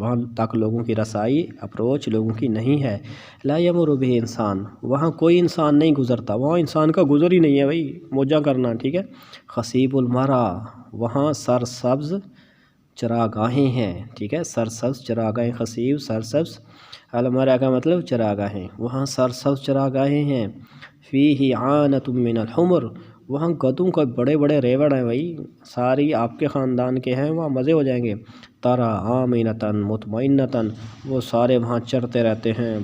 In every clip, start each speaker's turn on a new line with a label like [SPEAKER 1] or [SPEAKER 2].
[SPEAKER 1] وہاں تک لوگوں کی رسائی اپروچ لوگوں کی نہیں ہے۔ لا یمر بہ انسان، وہاں کوئی انسان نہیں گزرتا، وہاں انسان کا گزر ہی نہیں ہے بھائی، موجہ کرنا، ٹھیک ہے۔ خصیب المرا، وہاں سرسبز چراگاہیں ہیں، ٹھیک ہے، سرسبز چراگاہیں، خصیب سرسبز، المرا کا مطلب چراگاہیں، وہاں سرسبز چراگاہیں ہیں۔ فیہ عانۃ من الحمر، وہاں گدھوں کا بڑے بڑے ریوڑ ہیں بھائی، ساری آپ کے خاندان کے ہیں، وہاں مزے ہو جائیں گے۔ ترا آمنتاً مطمئنتاً، وہ سارے وہاں چرتے رہتے ہیں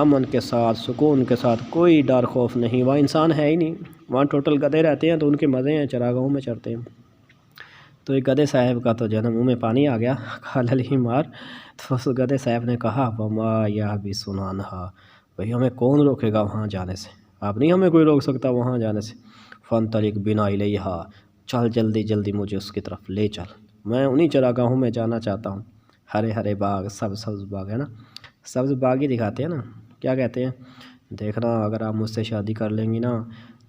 [SPEAKER 1] امن کے ساتھ، سکون کے ساتھ، کوئی ڈر خوف نہیں، وہاں انسان ہے ہی نہیں، وہاں ٹوٹل گدھے رہتے ہیں تو ان کے مزے ہیں، چراگاہوں میں چرتے ہیں۔ تو ایک گدھے صاحب کا تو جو ہے نا منہ میں پانی آ گیا، قال الحمار، تو اس گدھے صاحب نے کہا وما یحبسنھا، بھئی ہمیں کون روکے گا وہاں جانے سے، آپ نہیں ہمیں کوئی روک سکتا وہاں جانے سے۔ فانطلق بنا الیہا، چل جلدی جلدی مجھے اس کی طرف لے چل، میں انہی چراگاہوں میں جانا چاہتا ہوں، ہرے ہرے باغ، سبز باغ ہے نا، سبز باغ ہی دکھاتے ہیں نا، کیا کہتے ہیں، دیکھنا اگر آپ مجھ سے شادی کر لیں گی نا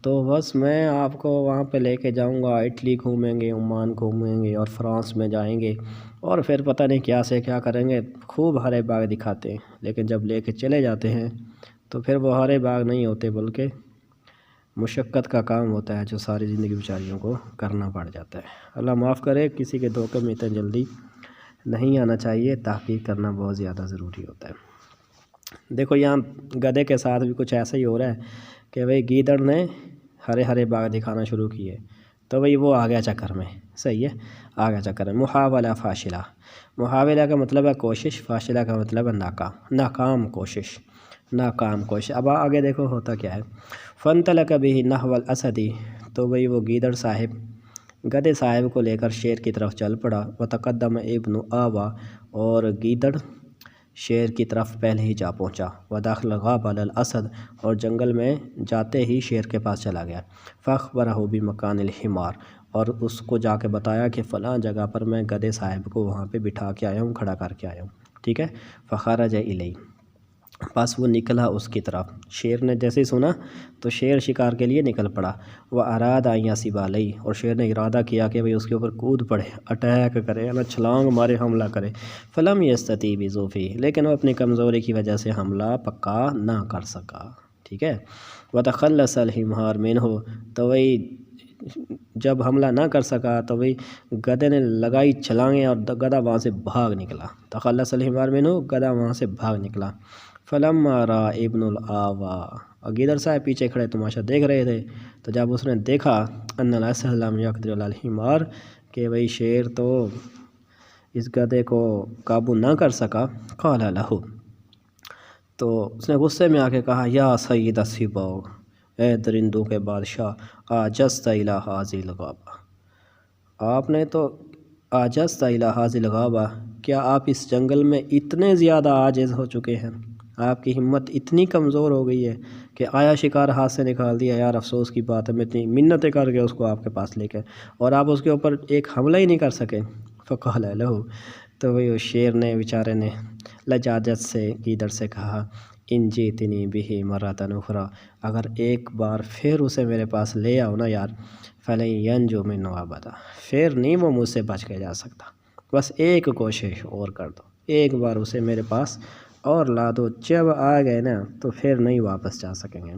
[SPEAKER 1] تو بس میں آپ کو وہاں پہ لے کے جاؤں گا، اٹلی گھومیں گے، عمان گھومیں گے اور فرانس میں جائیں گے، اور پھر پتہ نہیں کیا سے کیا کریں گے، خوب ہرے باغ دکھاتے ہیں، لیکن جب لے کے چلے جاتے ہیں تو پھر وہ ہرے باغ نہیں ہوتے بلکہ مشقت کا کام ہوتا ہے جو ساری زندگی بیچاریوں کو کرنا پڑ جاتا ہے۔ اللہ معاف کرے، کسی کے دھوکے میں اتنے جلدی نہیں آنا چاہیے، تحقیق کرنا بہت زیادہ ضروری ہوتا ہے۔ دیکھو یہاں گدھے کے ساتھ بھی کچھ ایسا ہی ہو رہا ہے کہ بھئی گیدڑ نے ہرے ہرے باغ دکھانا شروع کیے تو بھئی وہ آ گیا چکر میں، صحیح ہے، آ گیا چکر میں۔ محاولہ فاشلہ، محاولہ کا مطلب ہے کوشش، فاشلہ کا مطلب ہے ناکام، ناکام کوشش، ناکام کوشش۔ اب آگے دیکھو ہوتا کیا ہے، فانطلق بہ نحو الاسد، تو بھئی وہ گیدڑ صاحب گدھے صاحب کو لے کر شیر کی طرف چل پڑا، وتقدم ابن آوا، اور گیدڑ شیر کی طرف پہلے ہی جا پہنچا، ودخل غاب الاسد، اور جنگل میں جاتے ہی شیر کے پاس چلا گیا، فاخبرہ بمکان الحمار، اور اس کو جا کے بتایا کہ فلاں جگہ پر میں گدھے صاحب کو وہاں پہ بٹھا کے آیا ہوں، کھڑا کر کے آیا ہوں، ٹھیک ہے۔ فخرج الیہ، پس وہ نکلا اس کی طرف، شیر نے جیسے ہی سنا تو شیر شکار کے لیے نکل پڑا، واراد ان یصب علیہ، اور شیر نے ارادہ کیا کہ بھئی اس کے اوپر کود پڑے، اٹیک کرے، چھلانگ مارے، حملہ کرے، فلم یستطیع بضعفہ، لیکن وہ اپنی کمزوری کی وجہ سے حملہ پکا نہ کر سکا، ٹھیک ہے۔ وتخلص الحمار منہ، تو وہی جب حملہ نہ کر سکا تو وہی گدھے نے لگائی چھلانگیں اور گدھا وہاں سے بھاگ نکلا، تخلص الحمار منہ، گدھا وہاں سے بھاگ نکلا۔ فلما رأى ابن الآوا، اور گیدڑ صاحب پیچھے کھڑے تماشا دیکھ رہے تھے، تو جب اس نے دیکھا ان الاسد لم يقدر على الحمار، کہ بھئی شیر تو اس گدھے کو قابو نہ کر سکا، قال له، تو اس نے غصے میں آ کے کہا یا سید السباع، اے درندوں کے بادشاہ، عجزت الی هذه الغابہ، آپ نے تو عجزت الی هذه الغابہ، کیا آپ اس جنگل میں اتنے زیادہ عاجز ہو چکے ہیں، آپ کی ہمت اتنی کمزور ہو گئی ہے کہ آیا شکار ہاتھ سے نکال دیا، یار افسوس کی بات ہے، میں اتنی منتیں کر کے اس کو آپ کے پاس لے کے، اور آپ اس کے اوپر ایک حملہ ہی نہیں کر سکے۔ فقال له، تو وہی شیر نے بیچارے نے لجاجت سے گیدڑ سے کہا ان جئتنی بہ مرۃ اخری، اگر ایک بار پھر اسے میرے پاس لے آؤ نا یار، فلن ینجو منہ ابدا، پھر نہیں وہ مجھ سے بچ کے جا سکتا، بس ایک کوشش اور کر دو، ایک بار اسے میرے پاس اور لا دو، جب آ گئے نا تو پھر نہیں واپس جا سکیں گے۔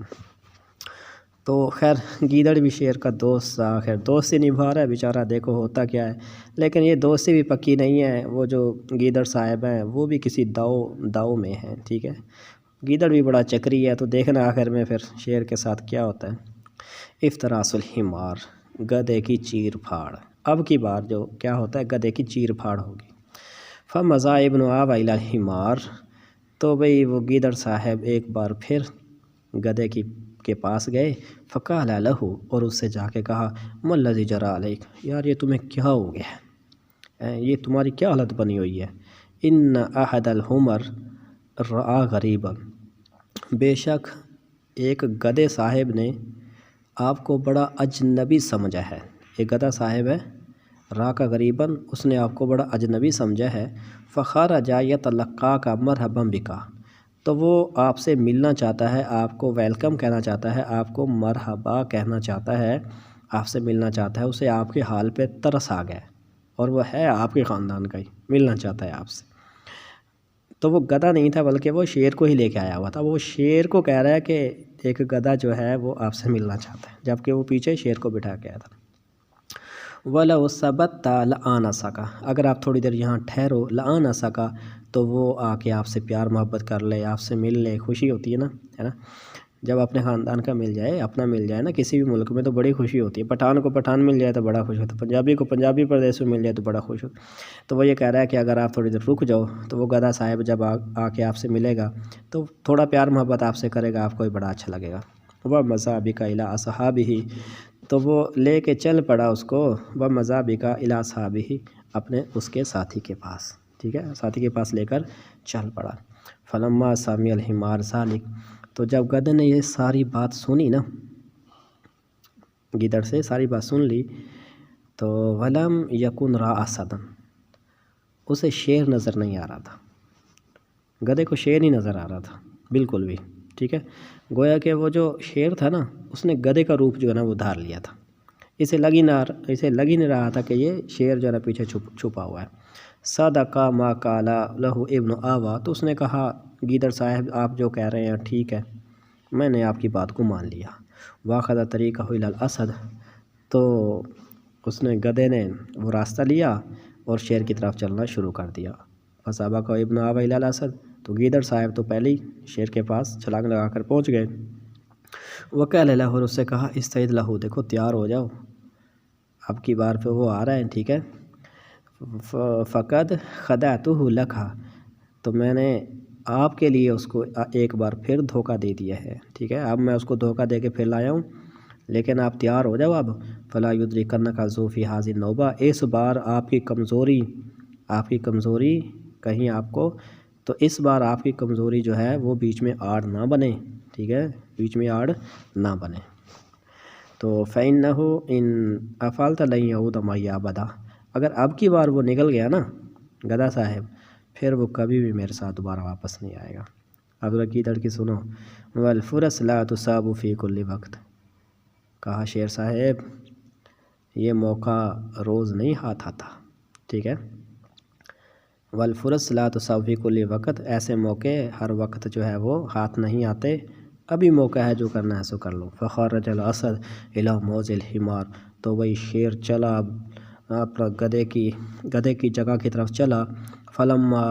[SPEAKER 1] تو خیر گیدڑ بھی شیر کا دوست تھا، خیر دوستی نبھا رہا ہے بیچارہ، دیکھو ہوتا کیا ہے، لیکن یہ دوستی بھی پکی نہیں ہے، وہ جو گیدڑ صاحب ہیں وہ بھی کسی داؤ میں ہیں، ٹھیک ہے، گیدڑ بھی بڑا چکری ہے، تو دیکھنا آخر میں پھر شیر کے ساتھ کیا ہوتا ہے۔ افتراس الحمار، گدھے کی چیر پھاڑ، اب کی بار جو کیا ہوتا ہے، گدھے کی چیر پھاڑ ہوگی۔ فمضى ابن آوا الی الحمار، تو بھئی وہ گیدڑ صاحب ایک بار پھر گدھے کے پاس گئے، فقال له، اور اس سے جا کے کہا ما الذی جرى علیک، یار یہ تمہیں کیا ہو گیا ہے، یہ تمہاری کیا حالت بنی ہوئی ہے۔ ان احد الحمر رأى غریبا، بے شک ایک گدھے صاحب نے آپ کو بڑا اجنبی سمجھا ہے، ایک گدھا صاحب ہے راہ کا غریباً، اس نے آپ کو بڑا اجنبی سمجھا ہے، فخرج یتلقاک مرحبا بک، تو وہ آپ سے ملنا چاہتا ہے، آپ کو ویلکم کہنا چاہتا ہے، آپ کو مرحبا کہنا چاہتا ہے، آپ سے ملنا چاہتا ہے، اسے آپ کے حال پہ ترس آ گیا، اور وہ ہے آپ کے خاندان کا ہی، ملنا چاہتا ہے آپ سے۔ تو وہ گدھا نہیں تھا بلکہ وہ شیر کو ہی لے کے آیا ہوا تھا. وہ شیر کو کہہ رہا ہے کہ ایک گدھا جو ہے وہ آپ سے ملنا چاہتا ہے، جبکہ وہ پیچھے شیر کو بٹھا کے آیا تھا. وَلَوْ سَبَتَّ لَآنَسَكَ، اگر آپ تھوڑی دیر یہاں ٹھہرو، لَآنَسَكَ، تو وہ آ کے آپ سے پیار محبت کر لے، آپ سے مل لے. خوشی ہوتی ہے نا. جب اپنے خاندان کا مل جائے، اپنا مل جائے نا کسی بھی ملک میں تو بڑی خوشی ہوتی ہے. پٹھان کو پٹھان مل جائے تو بڑا خوش ہوتا ہے، پنجابی کو پنجابی پردیش میں مل جائے تو بڑا خوش ہوتا ہے. تو وہ یہ کہہ رہا ہے کہ اگر آپ تھوڑی دیر رک جاؤ تو وہ گدھا صاحب جب آ کے آپ سے ملے گا تو تھوڑا پیار محبت آپ سے کرے گا، آپ کو بھی بڑا اچھا لگے گا. وَمَذَابِكَ إِلَىٰ أَصْحَابِهِ، تو وہ لے کے چل پڑا اس کو. وَمَذَابِكَ إِلَىٰ أَصْحَابِهِ، اپنے اس کے ساتھی کے پاس. ٹھیک ہے، ساتھی کے پاس لے کر چل پڑا. فَلَمَّا سَمِعَ الْحِمَارُ ذَٰلِكَ، تو جب گدھے نے یہ ساری بات سنی نا، گیدڑ سے ساری بات سن لی، تو وَلَمْ يَكُنْ رَأَىٰ أَسَدًا، اسے شیر نظر نہیں آ رہا تھا. گدھے کو شیر نہیں نظر آ رہا تھا بالکل بھی. ٹھیک ہے، گویا کہ وہ جو شیر تھا نا، اس نے گدھے کا روپ جو ہے نا وہ دھار لیا تھا. اسے لگ ہی نہیں رہا تھا کہ یہ شیر جو ہے نا پیچھے چھپا ہوا ہے. صدق ما قال له ابن آوا، تو اس نے کہا گیدڑ صاحب آپ جو کہہ رہے ہیں ٹھیک ہے، میں نے آپ کی بات کو مان لیا. واخذ طریقہ الی الاسد، تو اس نے گدھے نے وہ راستہ لیا اور شیر کی طرف چلنا شروع کر دیا. فسبق ابن آوا الی الاسد، تو گیدڑ صاحب تو پہلے ہی شیر کے پاس چھلانگ لگا کر پہنچ گئے. وقال له، اور اس سے کہا استعد له، دیکھو تیار ہو جاؤ، اب کی بار پہ وہ آ رہا ہے. ٹھیک ہے، فقد خدعته لك، تو میں نے آپ کے لیے اس کو ایک بار پھر دھوکہ دے دیا ہے. ٹھیک ہے، اب میں اس کو دھوکہ دے کے پھر لایا ہوں، لیکن آپ تیار ہو جاؤ اب. فلا یدرکنک ذو فی هذه النوبہ، اس بار آپ کی کمزوری کہیں آپ کو، تو اس بار آپ کی کمزوری جو ہے وہ بیچ میں آڑ نہ بنے. ٹھیک ہے، بیچ میں آڑ نہ بنے. تو فَإِنَّهُ إِنْ أَفَعَلْتَ لَنْ يَعُودَ مَعِيَ أَبَدًا، اگر اب کی بار وہ نکل گیا نا گدھا صاحب، پھر وہ کبھی بھی میرے ساتھ دوبارہ واپس نہیں آئے گا. اب گیدڑ کی سنو. وَالْفُرَسْ لَا تُصَابُ فِي كُلِّ وقت، کہا شیر صاحب یہ موقع روز نہیں ہاتھ آتا. ٹھیک ہے، وَالْفُرَسْ لَا تُصَابُ فِي كُلِّ وقت، ایسے موقع ہر وقت جو ہے وہ ہاتھ نہیں آتے. ابھی موقع ہے، جو کرنا ہے سو کر لو. فخرج الاسد الی موضع الحمار، تو وہی شیر چلا اپنا گدھے کی جگہ کی طرف چلا. فلما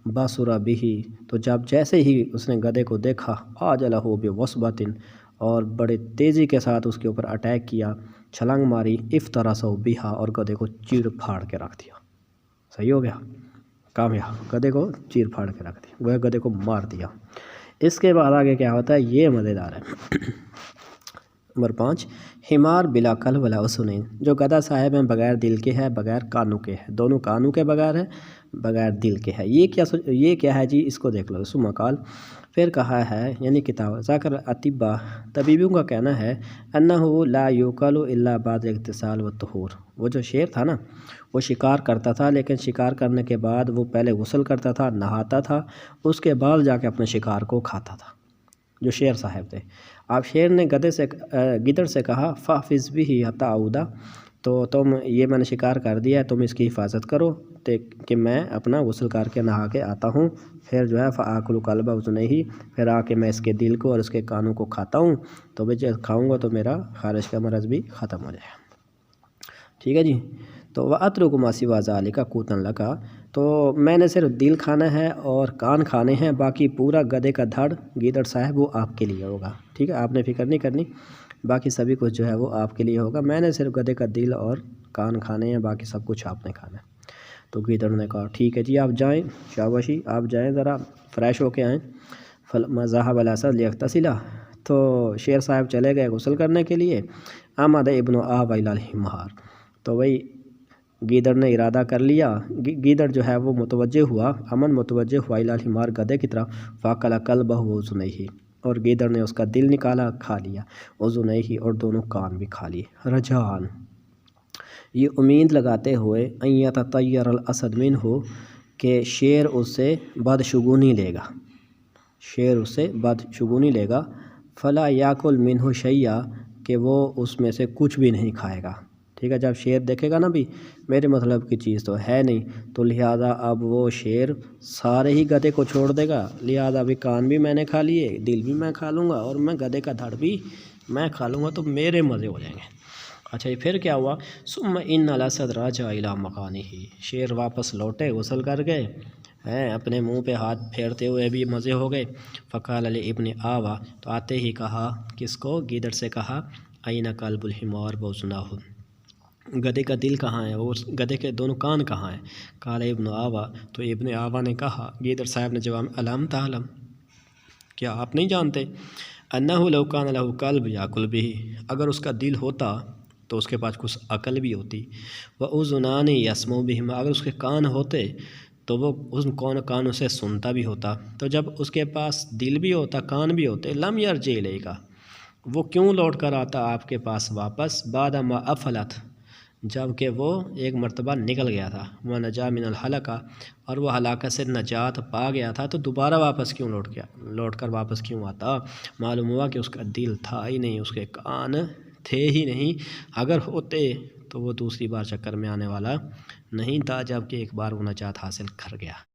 [SPEAKER 1] بصر به، تو جب جیسے ہی اس نے گدھے کو دیکھا، عاجلہ بوثبۃ، اور بڑے تیزی کے ساتھ اس کے اوپر اٹیک کیا، چھلانگ ماری. افترسہ بہا، اور گدھے کو چیر پھاڑ کے رکھ دیا. صحیح ہو گیا، کامیاب، گدھے کو چیر پھاڑ کے رکھ دیا، وہ گدھے کو مار دیا. اس کے بعد آگے کیا ہوتا ہے یہ مزیدار ہے. نمبر 5، حمار بلا قلب ولا اذنین، جو گدھا صاحب ہیں بغیر دل کے ہے، بغیر کانوں کے ہے، دونوں کانوں کے بغیر ہے، بغیر دل کے ہے. یہ کیا ہے جی، اس کو دیکھ لو. ثم قال، پھر کہا ہے، یعنی کتاب ذکر اطباء، طبیبوں کا کہنا ہے، انہ لا یوکل الا بعد اغتسال والطہور، وہ جو شیر تھا نا وہ شکار کرتا تھا، لیکن شکار کرنے کے بعد وہ پہلے غسل کرتا تھا، نہاتا تھا، اس کے بعد جا کے اپنے شکار کو کھاتا تھا، جو شیر صاحب تھے. آپ شیر نے گدڑ سے کہا فاحفظ بھی حتی اعود، تو تم یہ میں نے شکار کر دیا ہے، تم اس کی حفاظت کرو کہ میں اپنا غسل کر کے نہا کے آتا ہوں، پھر جو ہے فآکل قلب اذنیہ، پھر آ کے میں اس کے دل کو اور اس کے کانوں کو کھاتا ہوں، تو میں جب کھاؤں گا تو میرا خارش کا مرض بھی ختم ہو جائے. ٹھیک ہے جی. تو وَأَتْرُكُ مَا سِوَىٰ ذَٰلِكَ قُوتًا لَكَ، تو میں نے صرف دل کھانا ہے اور کان کھانے ہیں، باقی پورا گدھے کا دھڑ گیدڑ صاحب وہ آپ کے لیے ہوگا. ٹھیک ہے، آپ نے فکر نہیں کرنی، باقی سبھی کچھ جو ہے وہ آپ کے لیے ہوگا. میں نے صرف گدھے کا دل اور کان کھانے ہیں، باقی سب کچھ آپ نے کھانا ہے. تو گیدڑ نے کہا ٹھیک ہے جی، آپ جائیں، شاباشی، آپ جائیں ذرا فریش ہو کے آئیں. فلما ذهب الاسد لیغتسل، تو شیر صاحب چلے گئے غسل کرنے کے لیے. عمد ابن آوا الی الحمار، تو وہی گیدڑ نے ارادہ کر لیا، گیدڑ جو ہے وہ متوجہ ہوا الی الحمار، گدھے کی طرف. فاکل قلبہ واذنیہ، اور گیدڑ نے اس کا دل نکالا، کھا لیا، اذنیہ، اور دونوں کان بھی کھا لیے. رجان، یہ امید لگاتے ہوئے، ان یتطیر الاسد منہ، کہ شیر اس سے بدشگونی لے گا. فلا یاکل منہ شیئا، کہ وہ اس میں سے کچھ بھی نہیں کھائے گا. ٹھیک ہے، جب شیر دیکھے گا نا بھی میرے مطلب کی چیز تو ہے نہیں، تو لہٰذا اب وہ شیر سارے ہی گدھے کو چھوڑ دے گا، لہٰذا ابھی کان بھی میں نے کھا لیے، دل بھی میں کھا لوں گا اور میں گدھے کا دھڑ بھی میں کھا لوں گا، تو میرے مزے ہو جائیں گے۔ اچھا یہ پھر کیا ہوا؟ ثم ان الاسد رجع الی مکانہ، شیر واپس لوٹے غسل کر گئے ہیں، اپنے منہ پہ ہاتھ پھیرتے ہوئے بھی مزے ہو گئے۔ فقال لابن آوا، تو آتے ہی کہا، کس کو؟ گیدڑ سے کہا، این قلب الحمار بوزناہ، گدھے کا دل کہاں ہے، اور گدھے کے دونوں کان کہاں ہیں؟ قال ابن آوا، تو ابن آوا نے کہا، گیدڑ صاحب نے جواب، الم تعلم، کیا آپ نہیں جانتے، انہ لو کان لہ قلب یاکل بہ، اگر اس کا دل ہوتا تو اس کے پاس کچھ عقل بھی ہوتی، واذنان یسمع بہما، اگر اس کے کان ہوتے تو وہ اس کانوں سے سنتا بھی ہوتا، تو جب اس کے پاس دل بھی ہوتا کان بھی ہوتے، لم یرجع الیک، وہ کیوں لوٹ کر آتا آپ کے پاس واپس، بعد ما افلت، جب کہ وہ ایک مرتبہ نکل گیا تھا، وہ نجا من الحلقہ، اور وہ ہلاکت سے نجات پا گیا تھا، تو دوبارہ واپس کیوں لوٹ کر واپس کیوں آتا؟ معلوم ہوا کہ اس کا دل تھا ہی نہیں، اس کے کان تھے ہی نہیں، اگر ہوتے تو وہ دوسری بار چکر میں آنے والا نہیں تھا، جب کہ ایک بار وہ نجات حاصل کر گیا۔